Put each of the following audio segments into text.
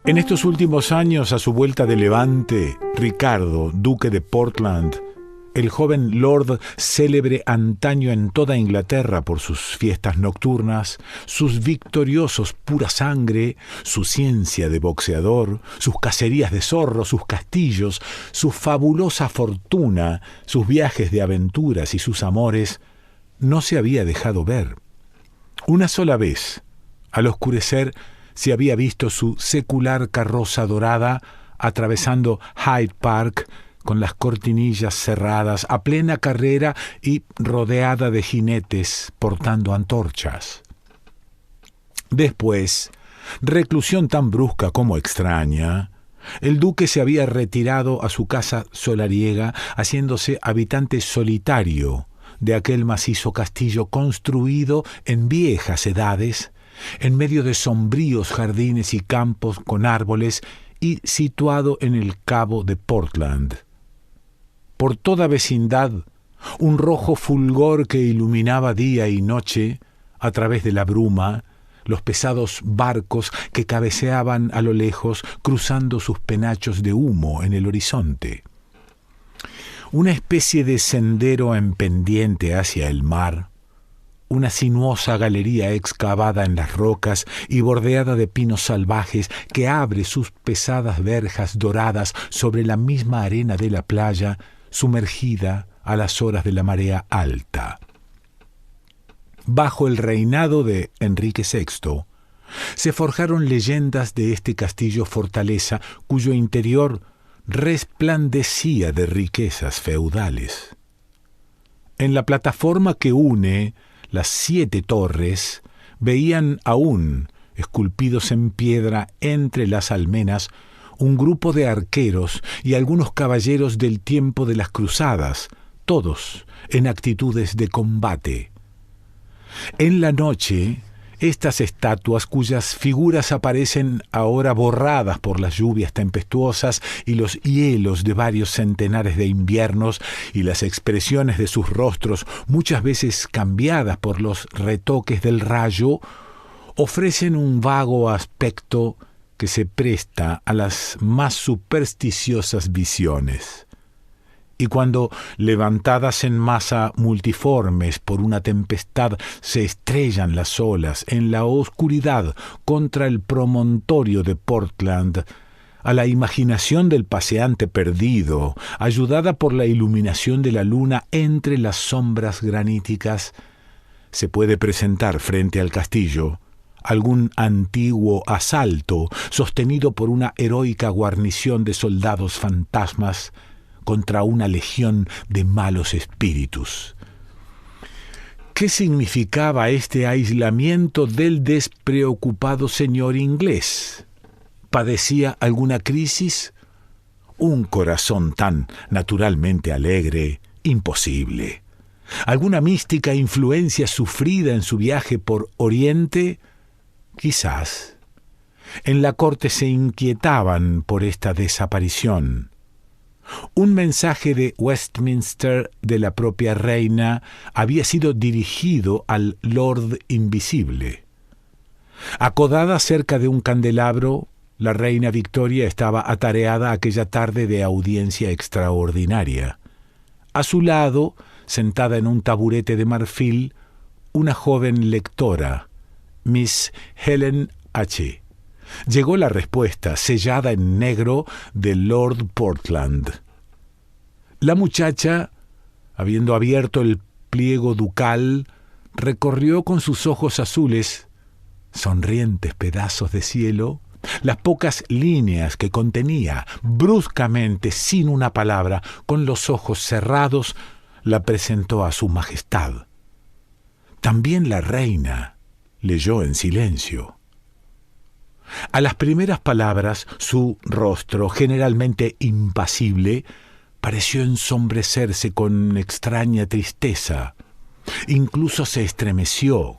En estos últimos años, a su vuelta de Levante, Ricardo, duque de Portland, el joven lord célebre antaño en toda Inglaterra por sus fiestas nocturnas, sus victoriosos pura sangre, su ciencia de boxeador, sus cacerías de zorros, sus castillos, su fabulosa fortuna, sus viajes de aventuras y sus amores, no se había dejado ver. Una sola vez, al oscurecer, se había visto su secular carroza dorada atravesando Hyde Park con las cortinillas cerradas, a plena carrera y rodeada de jinetes portando antorchas. Después, reclusión tan brusca como extraña, el duque se había retirado a su casa solariega, haciéndose habitante solitario de aquel macizo castillo construido en viejas edades, en medio de sombríos jardines y campos con árboles y situado en el cabo de Portland. Por toda vecindad, un rojo fulgor que iluminaba día y noche, a través de la bruma, los pesados barcos que cabeceaban a lo lejos, cruzando sus penachos de humo en el horizonte. Una especie de sendero en pendiente hacia el mar, una sinuosa galería excavada en las rocas y bordeada de pinos salvajes que abre sus pesadas verjas doradas sobre la misma arena de la playa, sumergida a las horas de la marea alta. Bajo el reinado de Enrique VI, se forjaron leyendas de este castillo fortaleza cuyo interior resplandecía de riquezas feudales. En la plataforma que une las 7 torres, veían aún, esculpidos en piedra entre las almenas, un grupo de arqueros y algunos caballeros del tiempo de las cruzadas, todos en actitudes de combate. En la noche, estas estatuas, cuyas figuras aparecen ahora borradas por las lluvias tempestuosas y los hielos de varios centenares de inviernos, y las expresiones de sus rostros, muchas veces cambiadas por los retoques del rayo, ofrecen un vago aspecto que se presta a las más supersticiosas visiones. Y cuando, levantadas en masa multiformes por una tempestad, se estrellan las olas en la oscuridad contra el promontorio de Portland, a la imaginación del paseante perdido, ayudada por la iluminación de la luna entre las sombras graníticas, se puede presentar frente al castillo algún antiguo asalto sostenido por una heroica guarnición de soldados fantasmas contra una legión de malos espíritus. ¿Qué significaba este aislamiento del despreocupado señor inglés? ¿Padecía alguna crisis? Un corazón tan naturalmente alegre, imposible. ¿Alguna mística influencia sufrida en su viaje por Oriente? Quizás. En la corte se inquietaban por esta desaparición. Un mensaje de Westminster de la propia reina había sido dirigido al Lord Invisible. Acodada cerca de un candelabro, la reina Victoria estaba atareada aquella tarde de audiencia extraordinaria. A su lado, sentada en un taburete de marfil, una joven lectora, Miss Helen H. Llegó la respuesta, sellada en negro, de Lord Portland. La muchacha, habiendo abierto el pliego ducal, recorrió con sus ojos azules, sonrientes pedazos de cielo, las pocas líneas que contenía. Bruscamente, sin una palabra, con los ojos cerrados, la presentó a su majestad. También la reina leyó en silencio. A las primeras palabras, su rostro, generalmente impasible, pareció ensombrecerse con extraña tristeza. Incluso se estremeció.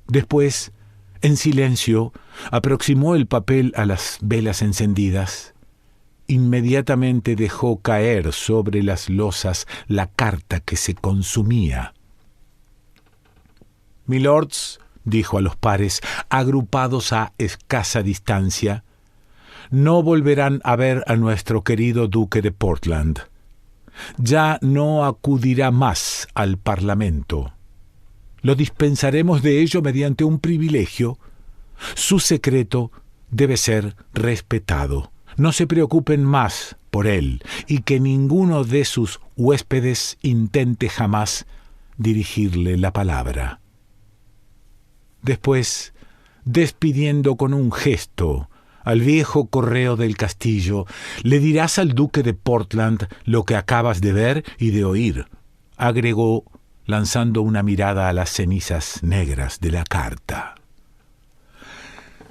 Después, en silencio, aproximó el papel a las velas encendidas. Inmediatamente dejó caer sobre las losas la carta que se consumía. «Milords», dijo a los pares, agrupados a escasa distancia, no volverán a ver a nuestro querido duque de Portland. Ya no acudirá más al Parlamento. Lo dispensaremos de ello mediante un privilegio. Su secreto debe ser respetado. No se preocupen más por él y que ninguno de sus huéspedes intente jamás dirigirle la palabra. Después, despidiendo con un gesto al viejo correo del castillo, le dirás al duque de Portland lo que acabas de ver y de oír, agregó, lanzando una mirada a las cenizas negras de la carta.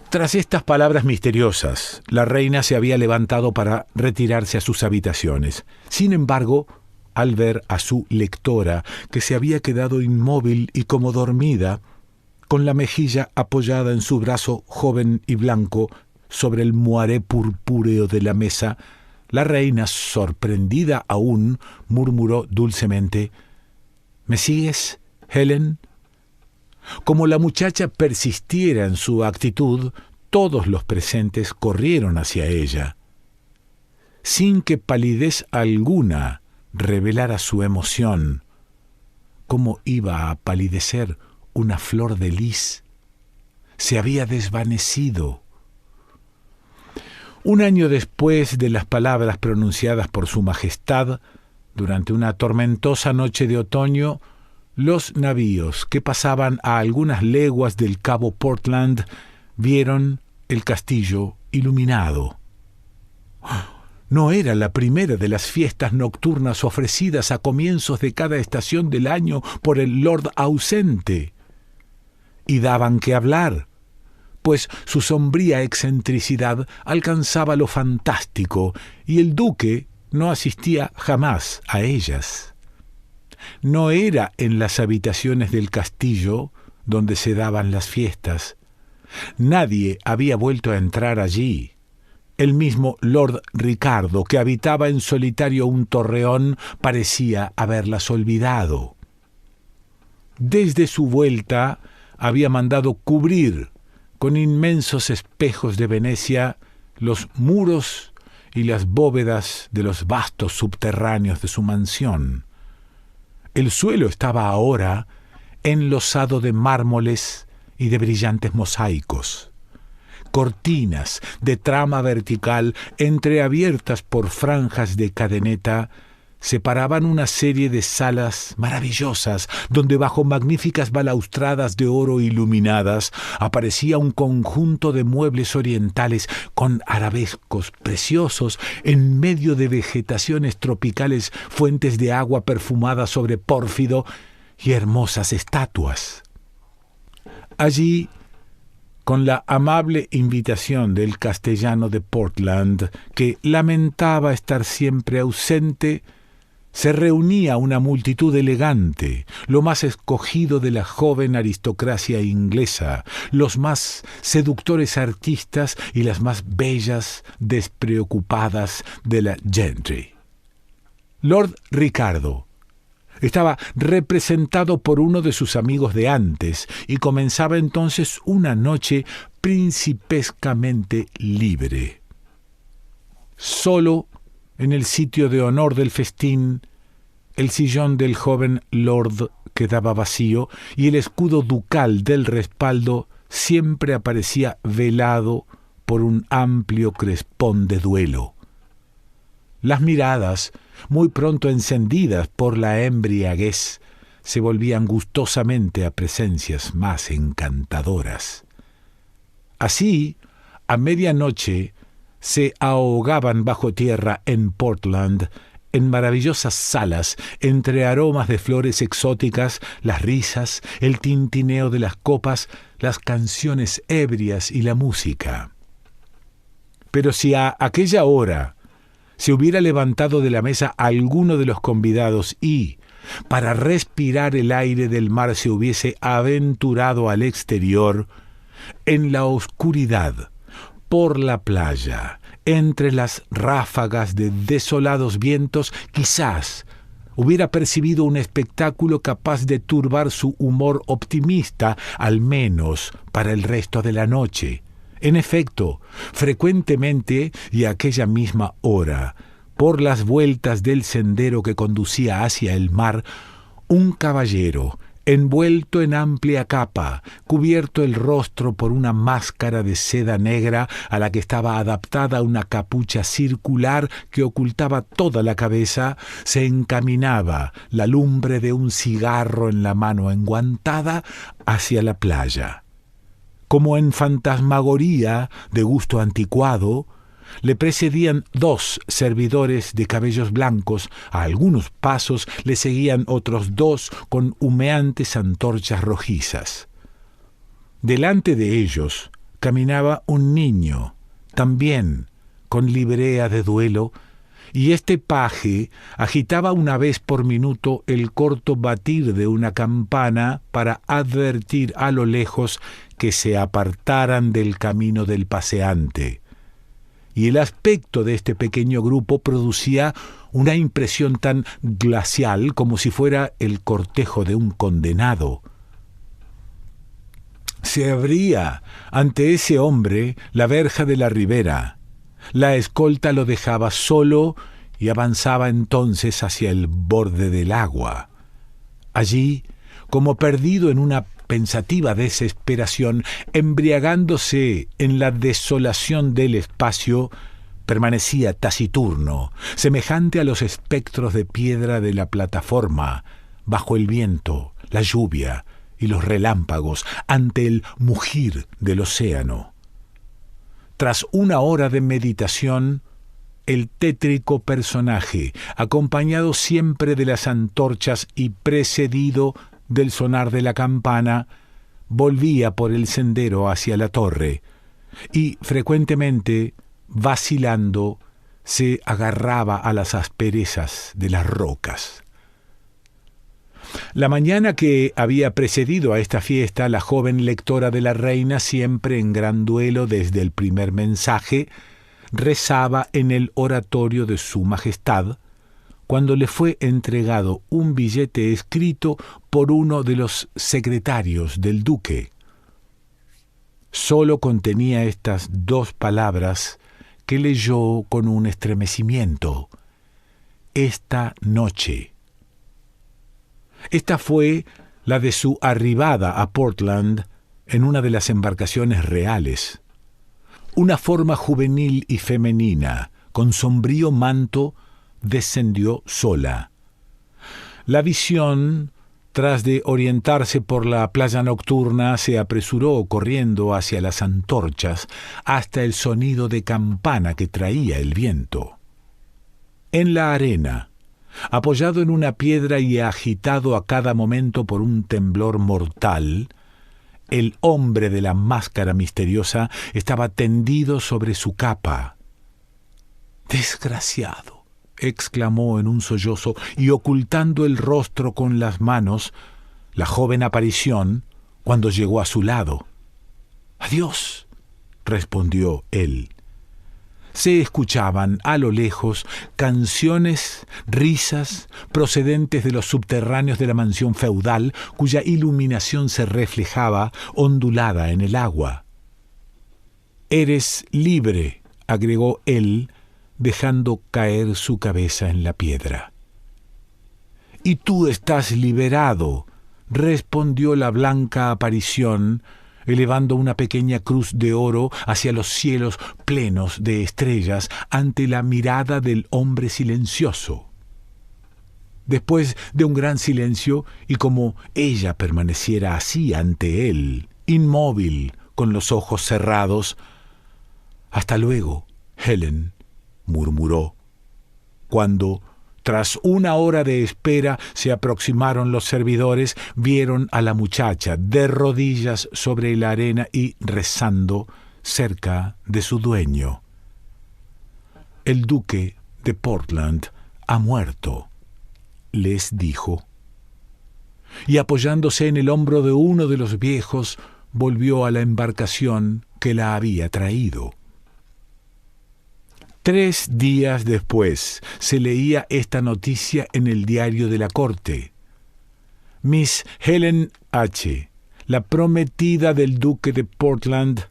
Tras estas palabras misteriosas, la reina se había levantado para retirarse a sus habitaciones. Sin embargo, al ver a su lectora, que se había quedado inmóvil y como dormida, con la mejilla apoyada en su brazo joven y blanco sobre el moaré purpúreo de la mesa, la reina, sorprendida aún, murmuró dulcemente: «¿Me sigues, Helen?». Como la muchacha persistiera en su actitud, todos los presentes corrieron hacia ella. Sin que palidez alguna revelara su emoción, ¿cómo iba a palidecer una flor de lis? Se había desvanecido. Un año después de las palabras pronunciadas por su majestad, durante una tormentosa noche de otoño, los navíos que pasaban a algunas leguas del cabo Portland vieron el castillo iluminado. No era la primera de las fiestas nocturnas ofrecidas a comienzos de cada estación del año por el Lord ausente. Y daban que hablar, pues su sombría excentricidad alcanzaba lo fantástico y el duque no asistía jamás a ellas. No era en las habitaciones del castillo donde se daban las fiestas. Nadie había vuelto a entrar allí. El mismo Lord Ricardo, que habitaba en solitario un torreón, parecía haberlas olvidado. Desde su vuelta había mandado cubrir con inmensos espejos de Venecia los muros y las bóvedas de los vastos subterráneos de su mansión. El suelo estaba ahora enlosado de mármoles y de brillantes mosaicos. Cortinas de trama vertical entreabiertas por franjas de cadeneta separaban una serie de salas maravillosas donde bajo magníficas balaustradas de oro iluminadas aparecía un conjunto de muebles orientales con arabescos preciosos en medio de vegetaciones tropicales, fuentes de agua perfumada sobre pórfido y hermosas estatuas. Allí, con la amable invitación del castellano de Portland, que lamentaba estar siempre ausente, se reunía una multitud elegante, lo más escogido de la joven aristocracia inglesa, los más seductores artistas y las más bellas despreocupadas de la gentry. Lord Ricardo estaba representado por uno de sus amigos de antes y comenzaba entonces una noche principescamente libre. Solo en el sitio de honor del festín, el sillón del joven lord quedaba vacío y el escudo ducal del respaldo siempre aparecía velado por un amplio crespón de duelo. Las miradas, muy pronto encendidas por la embriaguez, se volvían gustosamente a presencias más encantadoras. Así, a medianoche, se ahogaban bajo tierra en Portland, en maravillosas salas, entre aromas de flores exóticas, las risas, el tintineo de las copas, las canciones ebrias y la música. Pero si a aquella hora se hubiera levantado de la mesa alguno de los convidados y, para respirar el aire del mar, se hubiese aventurado al exterior, en la oscuridad, por la playa, entre las ráfagas de desolados vientos, quizás hubiera percibido un espectáculo capaz de turbar su humor optimista, al menos para el resto de la noche. En efecto, frecuentemente y a aquella misma hora, por las vueltas del sendero que conducía hacia el mar, un caballero, envuelto en amplia capa, cubierto el rostro por una máscara de seda negra a la que estaba adaptada una capucha circular que ocultaba toda la cabeza, se encaminaba, la lumbre de un cigarro en la mano enguantada, hacia la playa. Como en fantasmagoría de gusto anticuado, le precedían 2 servidores de cabellos blancos, a algunos pasos le seguían otros 2 con humeantes antorchas rojizas. Delante de ellos caminaba un niño, también con librea de duelo, y este paje agitaba una vez por minuto el corto batir de una campana para advertir a lo lejos que se apartaran del camino del paseante. Y el aspecto de este pequeño grupo producía una impresión tan glacial como si fuera el cortejo de un condenado. Se abría ante ese hombre la verja de la ribera. La escolta lo dejaba solo y avanzaba entonces hacia el borde del agua. Allí, como perdido en una pensativa desesperación, embriagándose en la desolación del espacio, permanecía taciturno, semejante a los espectros de piedra de la plataforma, bajo el viento, la lluvia y los relámpagos, ante el mugir del océano. Tras una hora de meditación, el tétrico personaje, acompañado siempre de las antorchas y precedido del sonar de la campana, volvía por el sendero hacia la torre y, frecuentemente, vacilando, se agarraba a las asperezas de las rocas. La mañana que había precedido a esta fiesta, la joven lectora de la reina, siempre en gran duelo desde el primer mensaje, rezaba en el oratorio de su majestad, cuando le fue entregado un billete escrito por uno de los secretarios del duque. Solo contenía estas 2 palabras que leyó con un estremecimiento: esta noche. Esta fue la de su arribada a Portland en una de las embarcaciones reales. Una forma juvenil y femenina, con sombrío manto, descendió sola. La visión, tras de orientarse por la playa nocturna, se apresuró corriendo hacia las antorchas hasta el sonido de campana que traía el viento. En la arena, apoyado en una piedra y agitado a cada momento por un temblor mortal, el hombre de la máscara misteriosa estaba tendido sobre su capa. «Desgraciado», exclamó en un sollozo, y ocultando el rostro con las manos, la joven aparición, cuando llegó a su lado. «Adiós», respondió él. Se escuchaban a lo lejos canciones, risas, procedentes de los subterráneos de la mansión feudal, cuya iluminación se reflejaba ondulada en el agua. «Eres libre», agregó él, dejando caer su cabeza en la piedra. «Y tú estás liberado», respondió la blanca aparición, elevando una pequeña cruz de oro hacia los cielos plenos de estrellas ante la mirada del hombre silencioso. Después de un gran silencio, y como ella permaneciera así ante él, inmóvil, con los ojos cerrados: «Hasta luego, Helen», murmuró, cuando, tras una hora de espera, se aproximaron los servidores, vieron a la muchacha de rodillas sobre la arena y rezando cerca de su dueño. «El duque de Portland ha muerto», les dijo. Y apoyándose en el hombro de uno de los viejos, volvió a la embarcación que la había traído. 3 días después se leía esta noticia en el diario de la corte. Miss Helen H., la prometida del duque de Portland,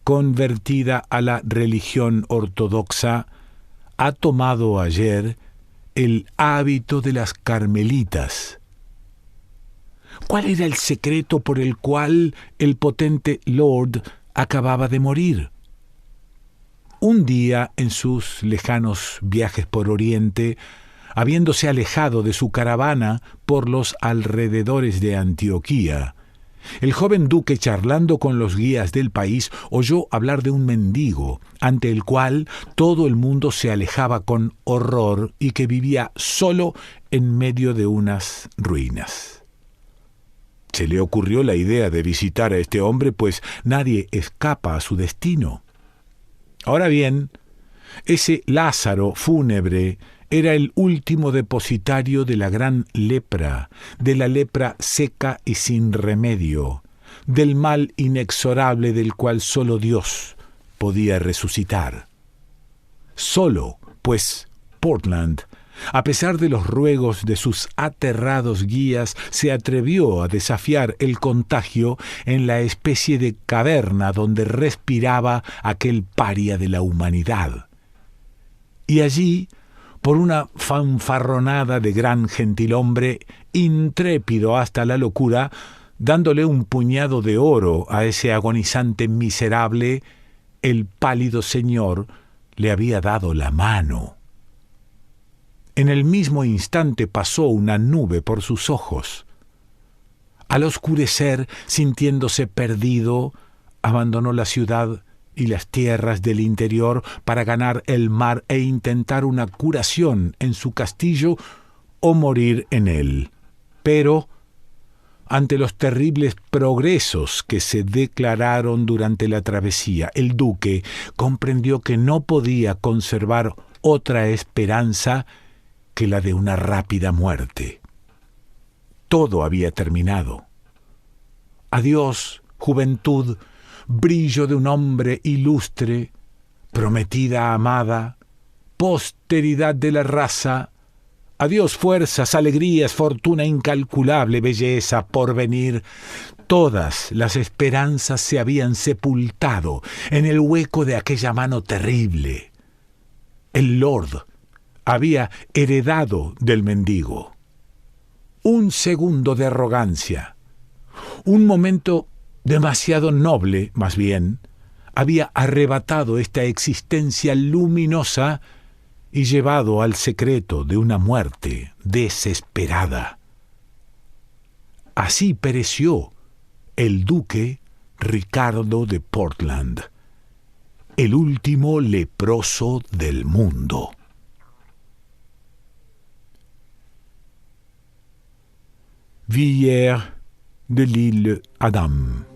convertida a la religión ortodoxa, ha tomado ayer el hábito de las carmelitas. ¿Cuál era el secreto por el cual el potente Lord acababa de morir? Un día, en sus lejanos viajes por Oriente, habiéndose alejado de su caravana por los alrededores de Antioquía, el joven duque, charlando con los guías del país, oyó hablar de un mendigo, ante el cual todo el mundo se alejaba con horror y que vivía solo en medio de unas ruinas. Se le ocurrió la idea de visitar a este hombre, pues nadie escapa a su destino. Ahora bien, ese Lázaro fúnebre era el último depositario de la gran lepra, de la lepra seca y sin remedio, del mal inexorable del cual solo Dios podía resucitar. Solo, pues, Portland, a pesar de los ruegos de sus aterrados guías, se atrevió a desafiar el contagio en la especie de caverna donde respiraba aquel paria de la humanidad. Y allí, por una fanfarronada de gran gentilhombre, intrépido hasta la locura, dándole un puñado de oro a ese agonizante miserable, el pálido señor le había dado la mano. En el mismo instante pasó una nube por sus ojos. Al oscurecer, sintiéndose perdido, abandonó la ciudad y las tierras del interior para ganar el mar e intentar una curación en su castillo o morir en él. Pero, ante los terribles progresos que se declararon durante la travesía, el duque comprendió que no podía conservar otra esperanza que la de una rápida muerte. Todo había terminado. Adiós, juventud, brillo de un hombre ilustre, prometida amada, posteridad de la raza. Adiós fuerzas, alegrías, fortuna incalculable, belleza, porvenir. Todas las esperanzas se habían sepultado en el hueco de aquella mano terrible. El Lord había heredado del mendigo. Un segundo de arrogancia, un momento demasiado noble, más bien, había arrebatado esta existencia luminosa y llevado al secreto de una muerte desesperada. Así pereció el duque Ricardo de Portland, el último leproso del mundo. Villers de l'Isle Adam.